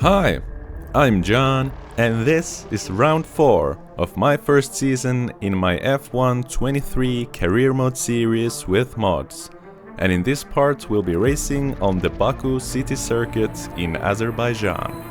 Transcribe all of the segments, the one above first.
Hi, I'm John, and this is round 4 of my first season in my F1 23 career mode series with mods. And in this part we'll be racing on the Baku city circuit in Azerbaijan.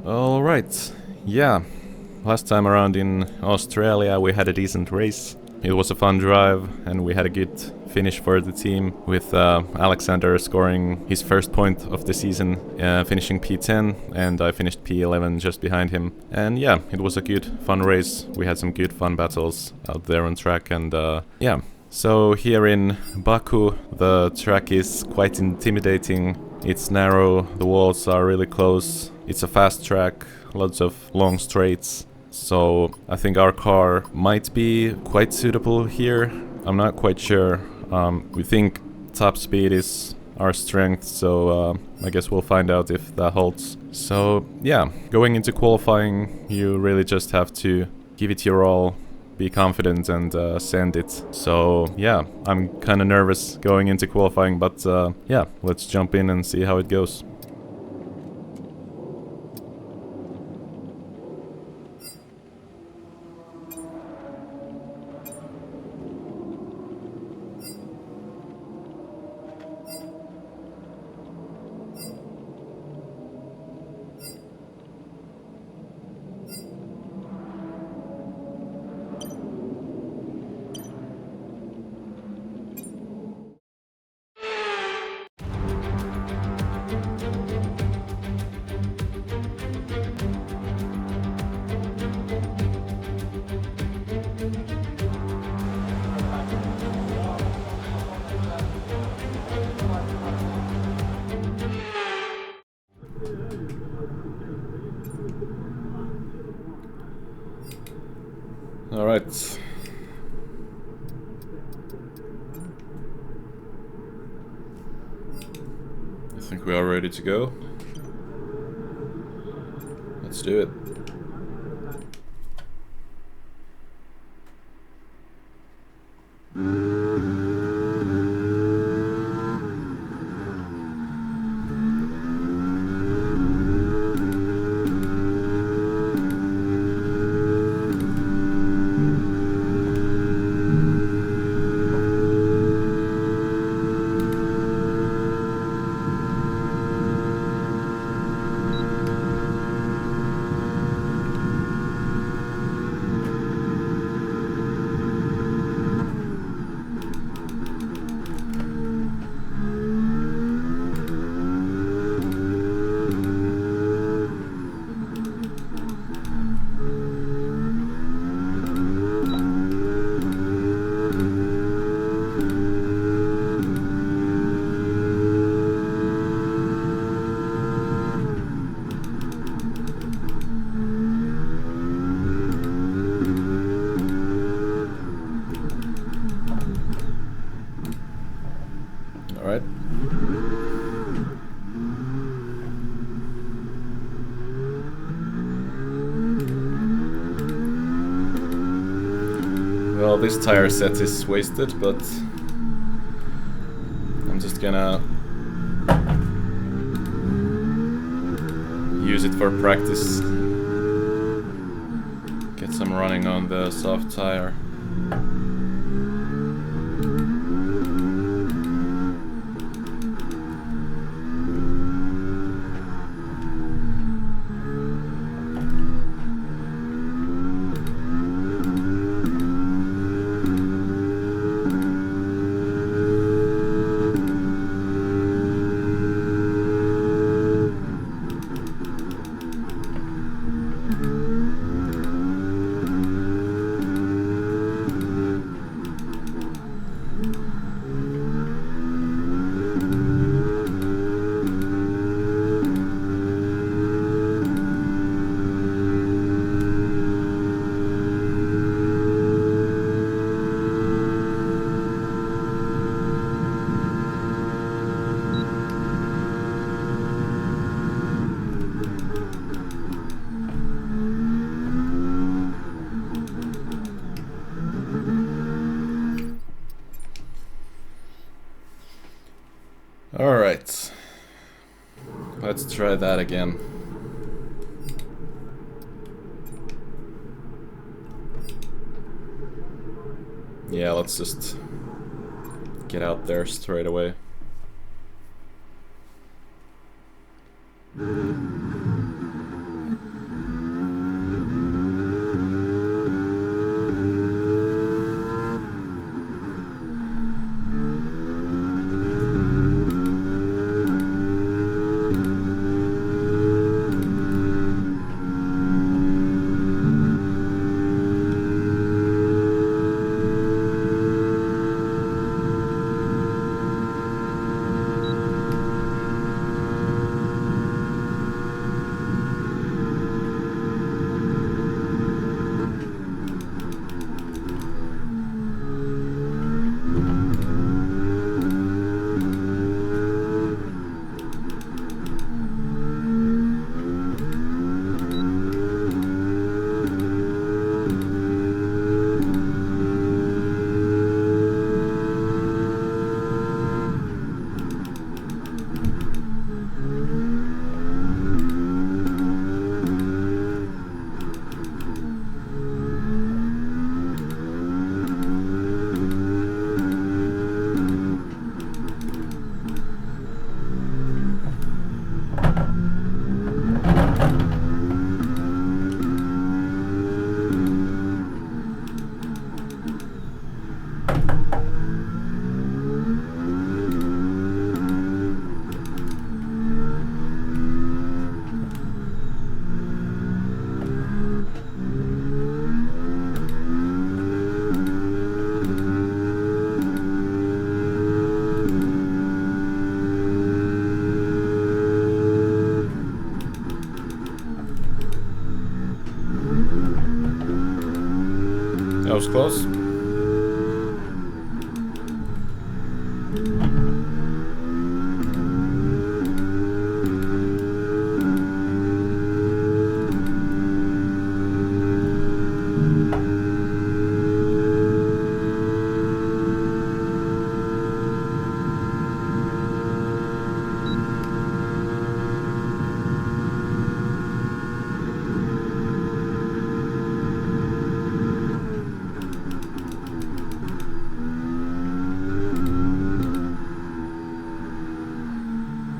Alright, yeah, last time around in Australia we had a decent race. It was a fun drive and we had a good finish for the team with Alexander scoring his first point of the season, finishing P10, and I finished P11 just behind him. And yeah, it was a good fun race. We had some good fun battles out there on track, and yeah. So here in Baku the track is quite intimidating. It's narrow, the walls are really close. It's a fast track, lots of long straights, so I think our car might be quite suitable here. I'm not quite sure. We think top speed is our strength, so I guess we'll find out if that holds. So yeah, going into qualifying, you really just have to give it your all, be confident and send it. So yeah, I'm kind of nervous going into qualifying, but yeah, let's jump in and see how it goes. Alright. I think we are ready to go. Let's do it. Alright. Well, this tire set is wasted, but I'm just gonna use it for practice. Get some running on the soft tire. try that again. Yeah, let's just get out there straight away. That was close.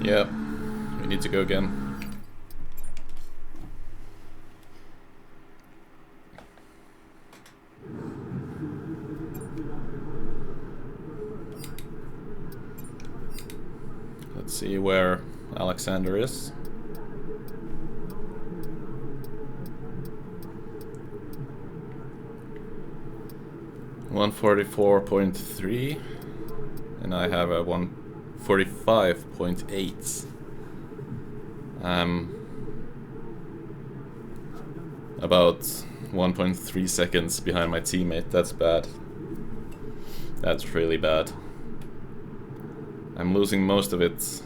Yep, we need to go again. Let's see where Alexander is. $144.3, and I have a 145.8. About 1.3 seconds behind my teammate. That's bad. That's really bad. I'm losing most of it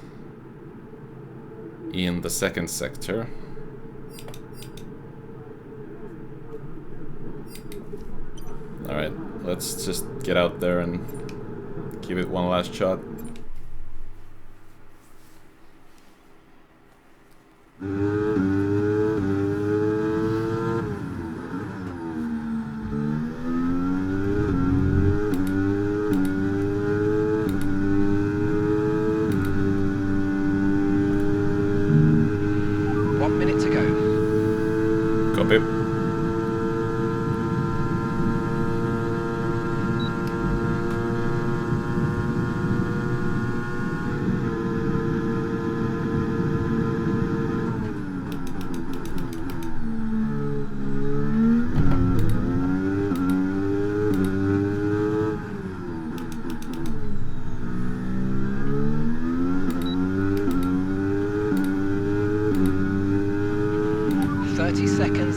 in the second sector. Alright, let's just get out there and give it one last shot.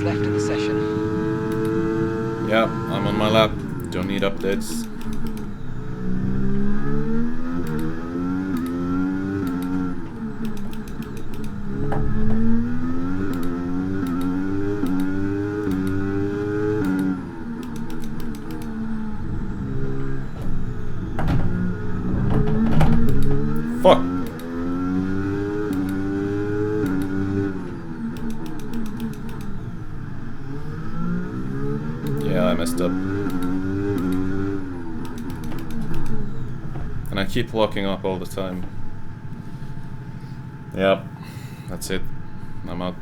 Left in the session. Yeah, I'm on my lap. Don't need updates. Fuck. messed up. And I keep locking up all the time. Yep, that's it. I'm out.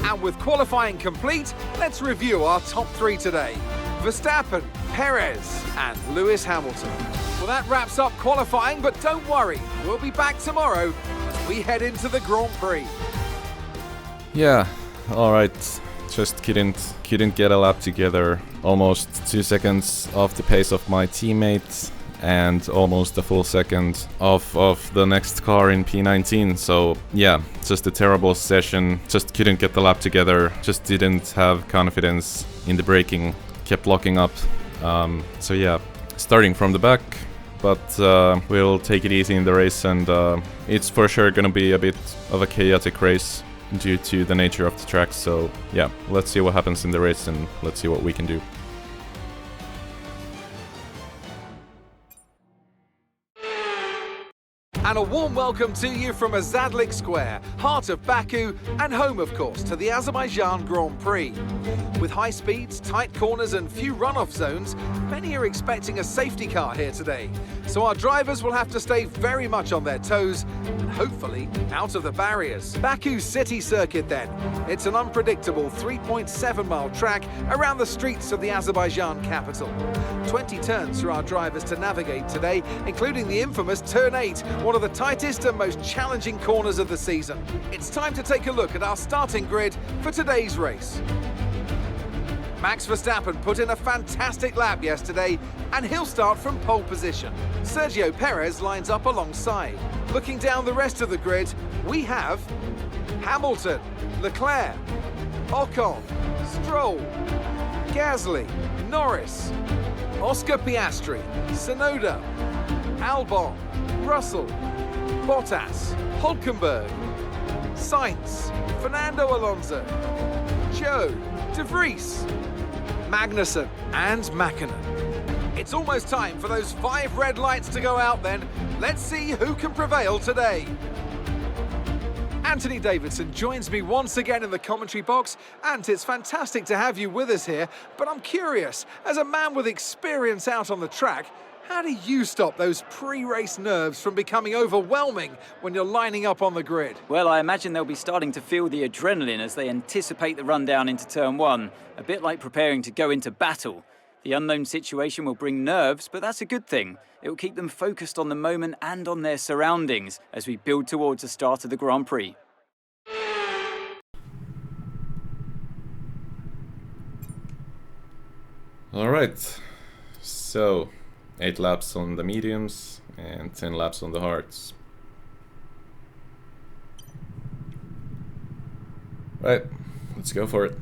And with qualifying complete, let's review our top 3 today. Verstappen, Perez, and Lewis Hamilton. Well, that wraps up qualifying, but don't worry, we'll be back tomorrow as we head into the Grand Prix. Yeah, alright. Just couldn't get a lap together. Almost 2 seconds off the pace of my teammate, and almost a full second off of the next car in P19. So yeah, just a terrible session. Just couldn't get the lap together. Just didn't have confidence in the braking. Kept locking up. So yeah, starting from the back, but we'll take it easy in the race, and it's for sure gonna be a bit of a chaotic race due to the nature of the track. So yeah, let's see what happens in the race, and let's see what we can do. And a warm welcome to you from Azadlik Square, heart of Baku, and home, of course, to the Azerbaijan Grand Prix. With high speeds, tight corners, and few runoff zones, many are expecting a safety car here today. So our drivers will have to stay very much on their toes, and hopefully out of the barriers. Baku City Circuit then. It's an unpredictable 3.7-mile track around the streets of the Azerbaijan capital. 20 turns for our drivers to navigate today, including the infamous Turn 8, one of the tightest and most challenging corners of the season. It's time to take a look at our starting grid for today's race. Max Verstappen put in a fantastic lap yesterday, and he'll start from pole position. Sergio Perez lines up alongside. Looking down the rest of the grid, we have Hamilton, Leclerc, Ocon, Stroll, Gasly, Norris, Oscar Piastri, Tsunoda, Albon, Russell, Bottas, Hülkenberg, Sainz, Fernando Alonso, Joe, De Vries, Magnussen, and Mäkinen. It's almost time for those 5 red lights to go out then. Let's see who can prevail today. Anthony Davidson joins me once again in the commentary box, and it's fantastic to have you with us here, but I'm curious, as a man with experience out on the track, how do you stop those pre-race nerves from becoming overwhelming when you're lining up on the grid? Well, I imagine they'll be starting to feel the adrenaline as they anticipate the rundown into turn 1, a bit like preparing to go into battle. The unknown situation will bring nerves, but that's a good thing. It will keep them focused on the moment and on their surroundings as we build towards the start of the Grand Prix. Alright, so 8 laps on the mediums and 10 laps on the hards. Right, let's go for it.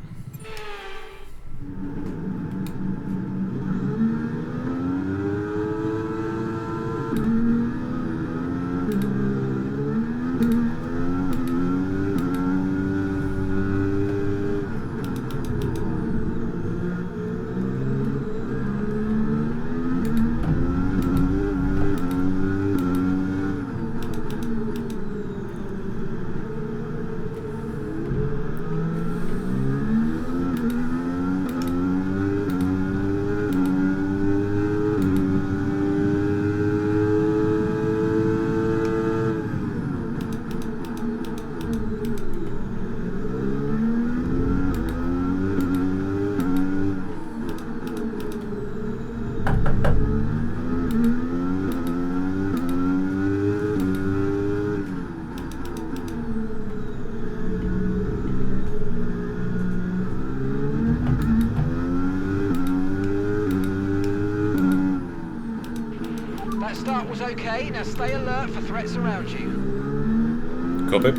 That start was okay, now stay alert for threats around you. Copy.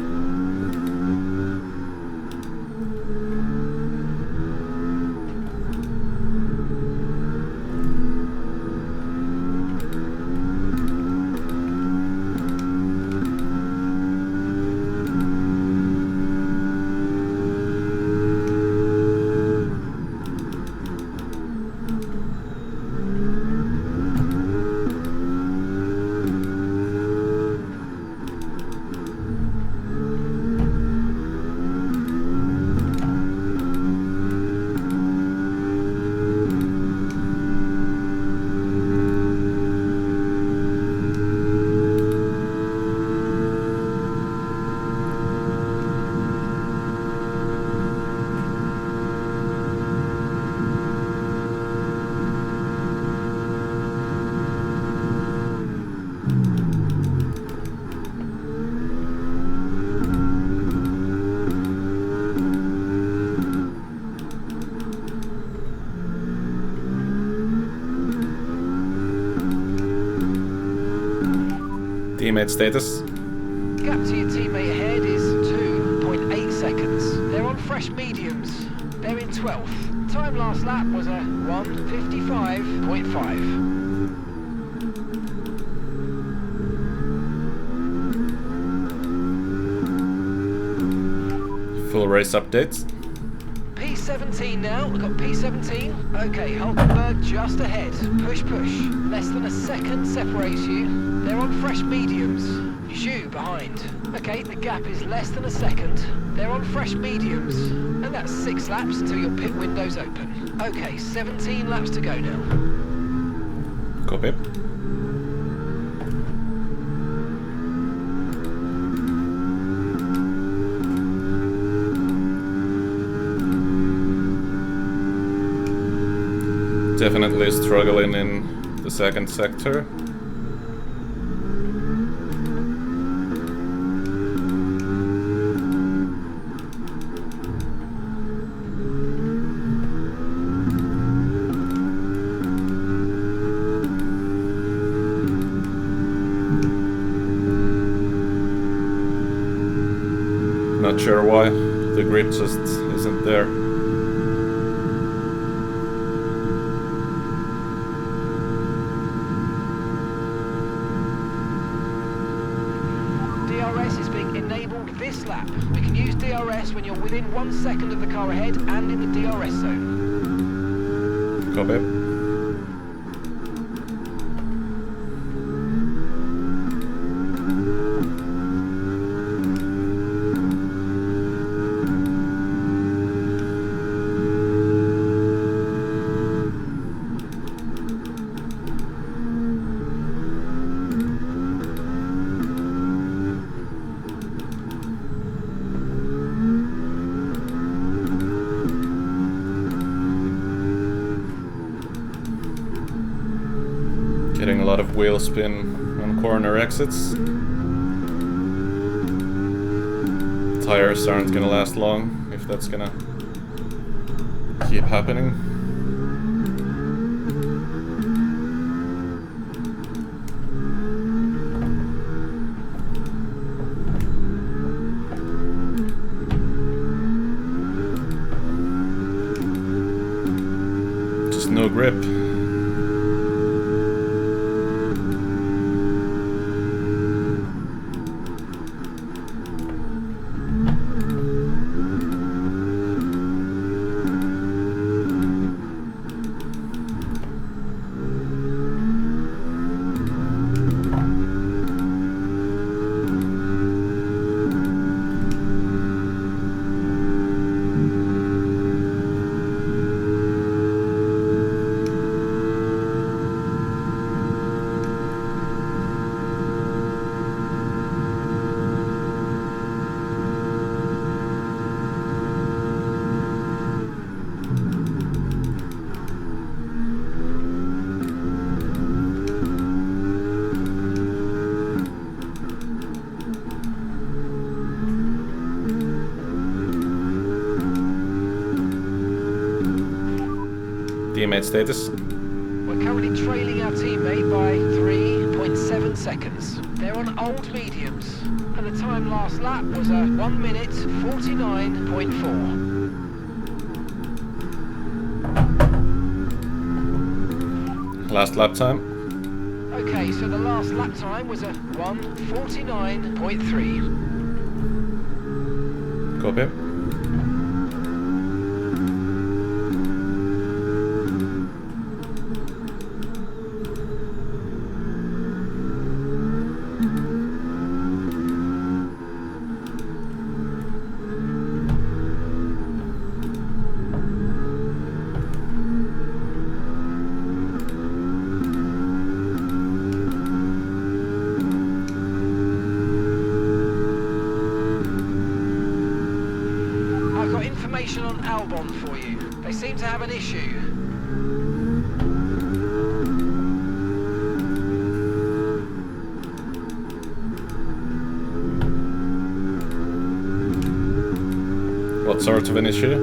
Teammate status. Gap to your teammate ahead is 2.8 seconds. They're on fresh mediums. They're in 12th. Time last lap was a 1:55.5. Full race updates. P17 now, we've got P17. Okay, Hulkenberg just ahead. Push, push. Less than a second separates you. They're on fresh mediums. Zhu behind. Okay, the gap is less than a second. They're on fresh mediums. And that's 6 laps until your pit window's open. Okay, 17 laps to go now. Copy. Definitely struggling in the second sector. Not sure why the grip just isn't there. DRS is being enabled this lap. We can use DRS when you're within 1 second of the car ahead and in the DRS zone. Copy. Getting a lot of wheel spin on corner exits. Tires aren't gonna last long if that's gonna keep happening. Just no grip. Teammate status. We're currently trailing our teammate by 3.7 seconds. They're on old mediums, and the time last lap was a 1:49.4. Last lap time. Okay, so the last lap time was a 1:49.3. Copy. On Albon for you. They seem to have an issue. What sort of an issue?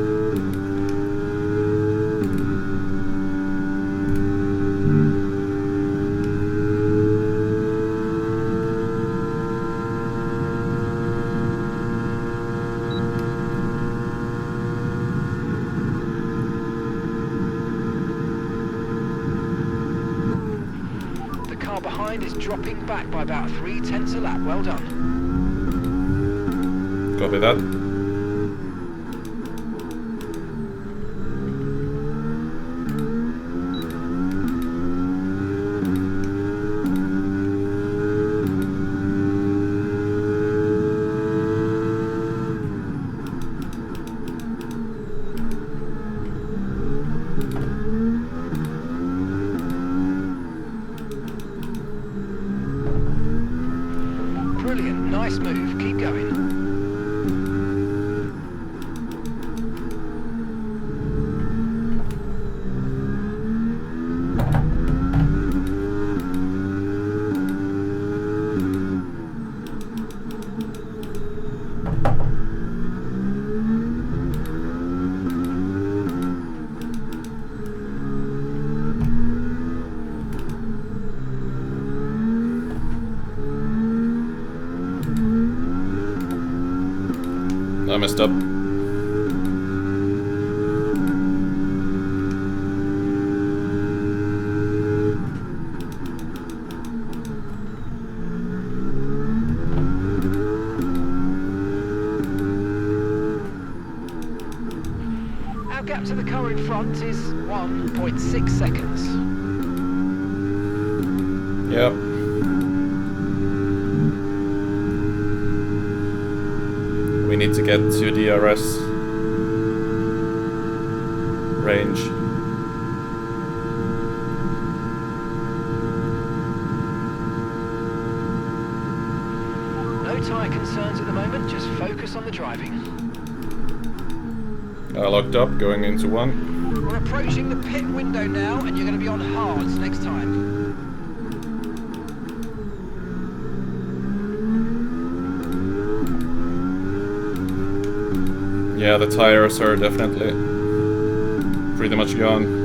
dropping back by about 0.3 a lap. Well done. Copy that. Brilliant, nice move. Keep going. I messed up. Our gap to the car in front is 1.6 seconds. Yep. We need to get to DRS range. No tyre concerns at the moment, just focus on the driving. Locked up, going into one. We're approaching the pit window now, and you're going to be on hards next time. Yeah, the tires are definitely pretty much gone.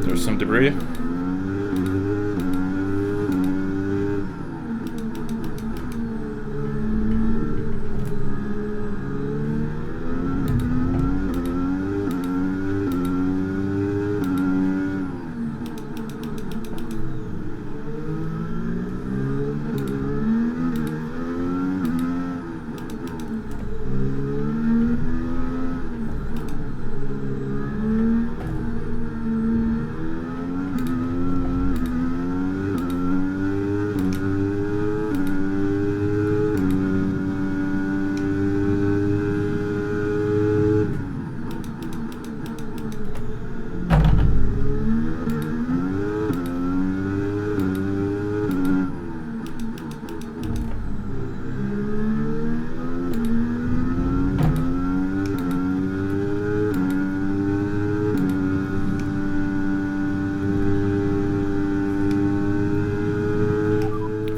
There's some debris.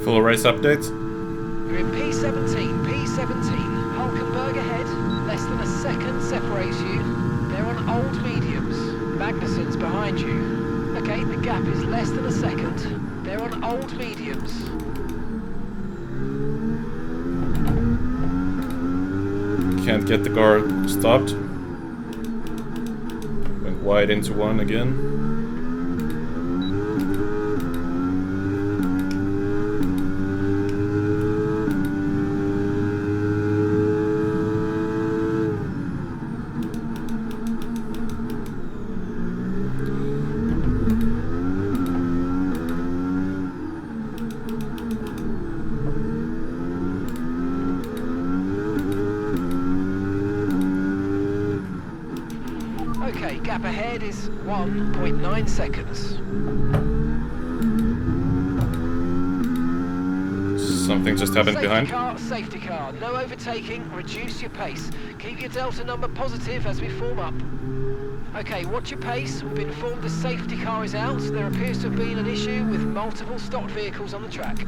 Full race update. You're in P17, P17. Hulkenberg ahead. Less than a second separates you. They're on old mediums. Magnussen's behind you. Okay, the gap is less than a second. They're on old mediums. Can't get the car stopped. Went wide into one again. Okay, gap ahead is 1.9 seconds. Something just happened behind. Safety car, no overtaking, reduce your pace. Keep your delta number positive as we form up. Okay, watch your pace. We've been informed the safety car is out. There appears to have been an issue with multiple stocked vehicles on the track.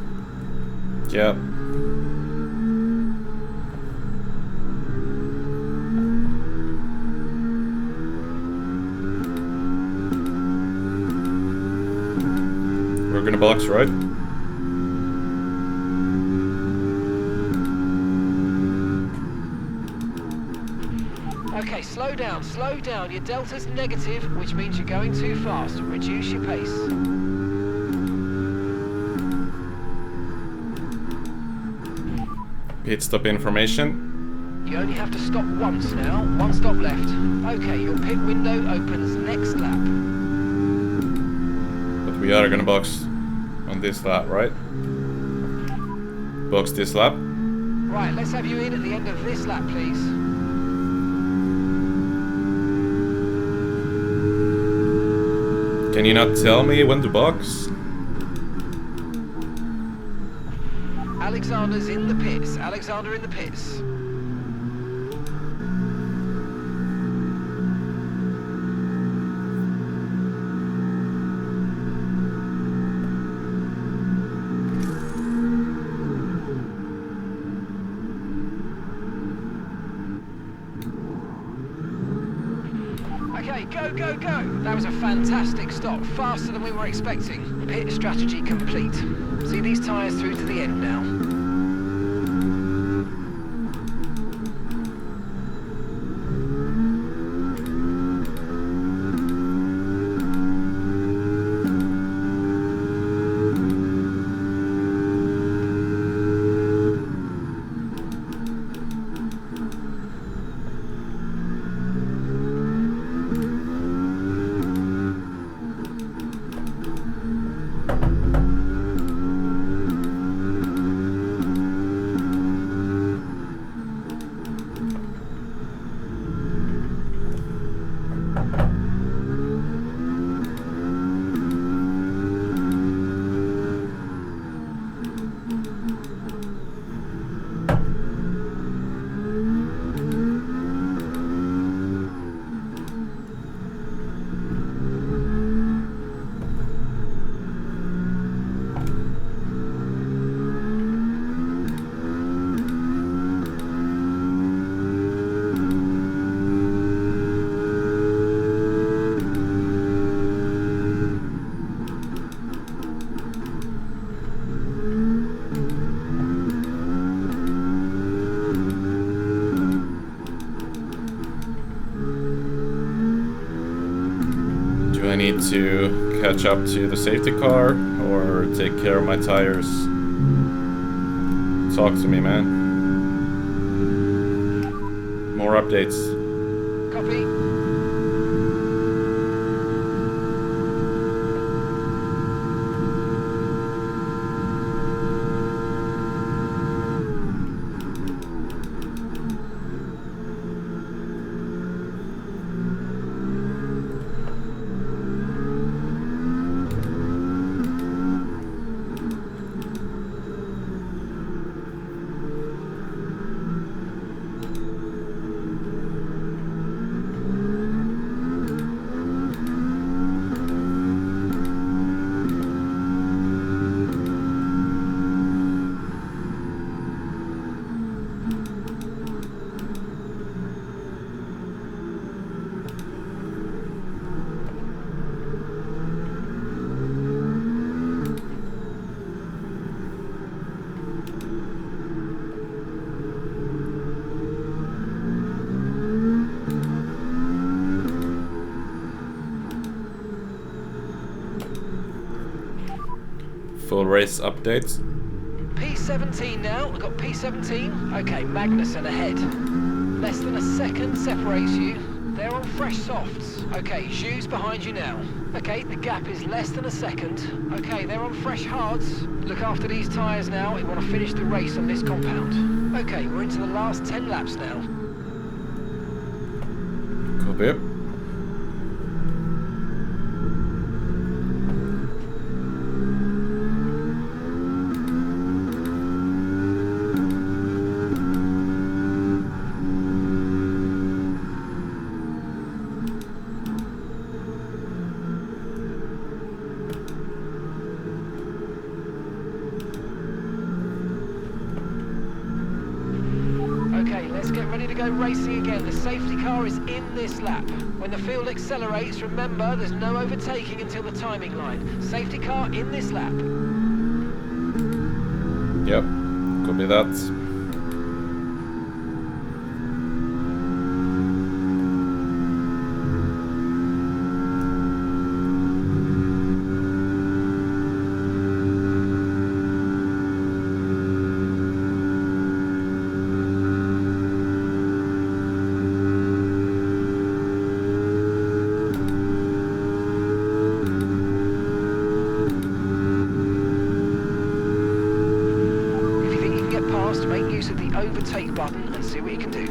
Yeah. We're gonna box, right? Okay, slow down, slow down. Your delta's negative, which means you're going too fast. Reduce your pace. Pit stop information. You only have to stop once now. One stop left. Okay, your pit window opens next lap. But we are gonna box on this lap, right? Box this lap. Right, let's have you in at the end of this lap, please. Can you not tell me when to box? Alexander's in the pits. Alexander in the pits. Okay, go, go, go! That was a fantastic stop, faster than we were expecting. Pit strategy complete. See these tyres through to the end now. Do I need to catch up to the safety car or take care of my tires? Talk to me, man. More updates. Copy. Full race updates. P17 now, we've got P17. Okay, Magnussen ahead. Less than a second separates you. They're on fresh softs. Okay, Zhu's behind you now. Okay, the gap is less than a second. Okay, they're on fresh hards. Look after these tyres now. We want to finish the race on this compound. Okay, we're into the last 10 laps now. Copy. Ready to go racing again. The safety car is in this lap. When the field accelerates, remember there's no overtaking until the timing line. Safety car in this lap. Yep, could be that. use of the overtake button and see what you can do.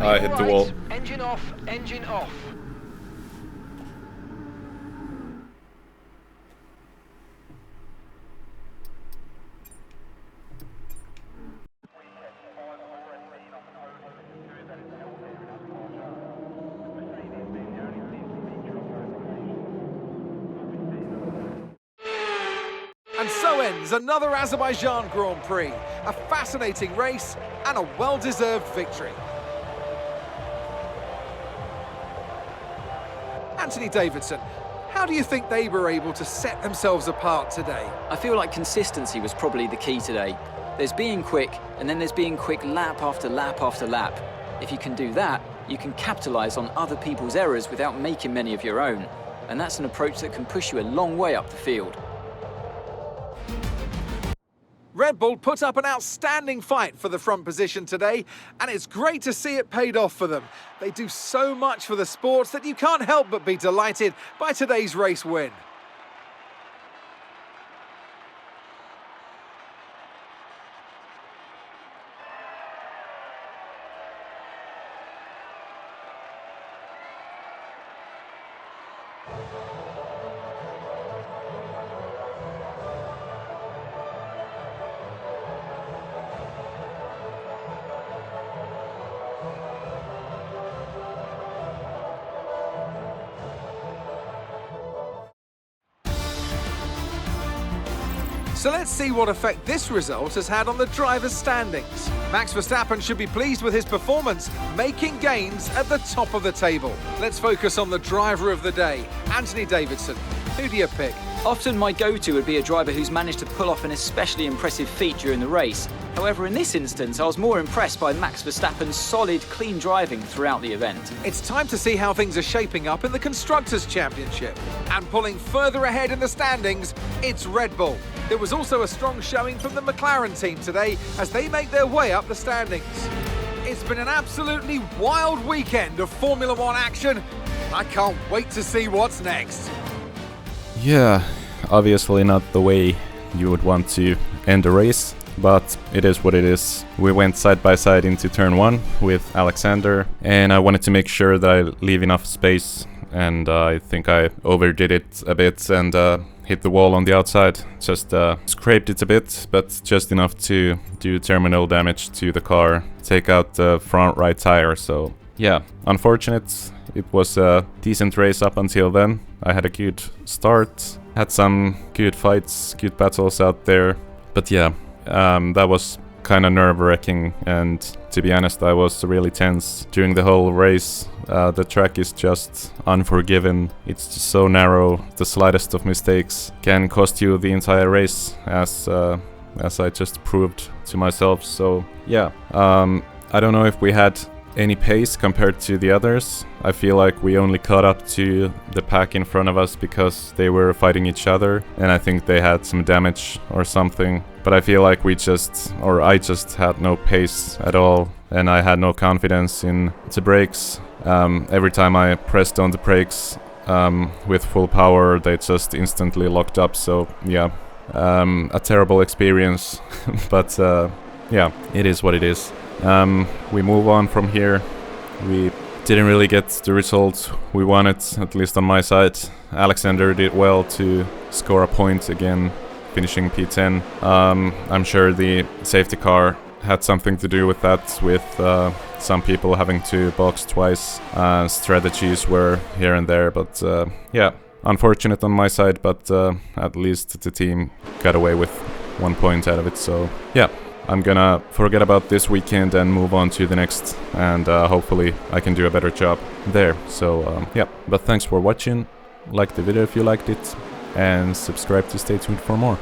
I hit the wall. Engine off, engine off. And so ends another Azerbaijan Grand Prix. A fascinating race and a well-deserved victory. Anthony Davidson, how do you think they were able to set themselves apart today? I feel like consistency was probably the key today. There's being quick, and then there's being quick lap after lap after lap. If you can do that, you can capitalise on other people's errors without making many of your own. And that's an approach that can push you a long way up the field. Red Bull put up an outstanding fight for the front position today, and it's great to see it paid off for them. They do so much for the sports that you can't help but be delighted by today's race win. So let's see what effect this result has had on the drivers' standings. Max Verstappen should be pleased with his performance, making gains at the top of the table. Let's focus on the driver of the day, Anthony Davidson. Who do you pick? Often my go-to would be a driver who's managed to pull off an especially impressive feat during the race. However, in this instance, I was more impressed by Max Verstappen's solid, clean driving throughout the event. It's time to see how things are shaping up in the Constructors' Championship. And pulling further ahead in the standings, it's Red Bull. There was also a strong showing from the McLaren team today as they make their way up the standings. It's been an absolutely wild weekend of Formula One action. I can't wait to see what's next. Yeah, obviously not the way you would want to end a race, but it is what it is. We went side by side into turn 1 with Alexander, and I wanted to make sure that I leave enough space, and I think I overdid it a bit and hit the wall on the outside. Just scraped it a bit, but just enough to do terminal damage to the car, take out the front right tire. So yeah, unfortunate. It was a decent race up until then. I had a good start, had some good fights, good battles out there. But yeah, that was kind of nerve-wracking, and to be honest, I was really tense during the whole race. The track is just unforgiving. It's just so narrow. The slightest of mistakes can cost you the entire race, as I just proved to myself. So yeah, I don't know if we had any pace compared to the others. I feel like we only caught up to the pack in front of us because they were fighting each other, and I think they had some damage or something. But I feel like I just had no pace at all, and I had no confidence in the brakes. Every time I pressed on the brakes with full power, they just instantly locked up. So yeah, a terrible experience. But yeah, it is what it is. We move on from here. We didn't really get the result we wanted, at least on my side. Alexander did well to score a point again, finishing P10. I'm sure the safety car had something to do with that, with some people having to box twice. Strategies were here and there, but yeah, unfortunate on my side, but at least the team got away with 1 point out of it, so yeah. I'm gonna forget about this weekend and move on to the next, and hopefully I can do a better job there. So yeah, but thanks for watching. Like the video if you liked it, and subscribe to stay tuned for more.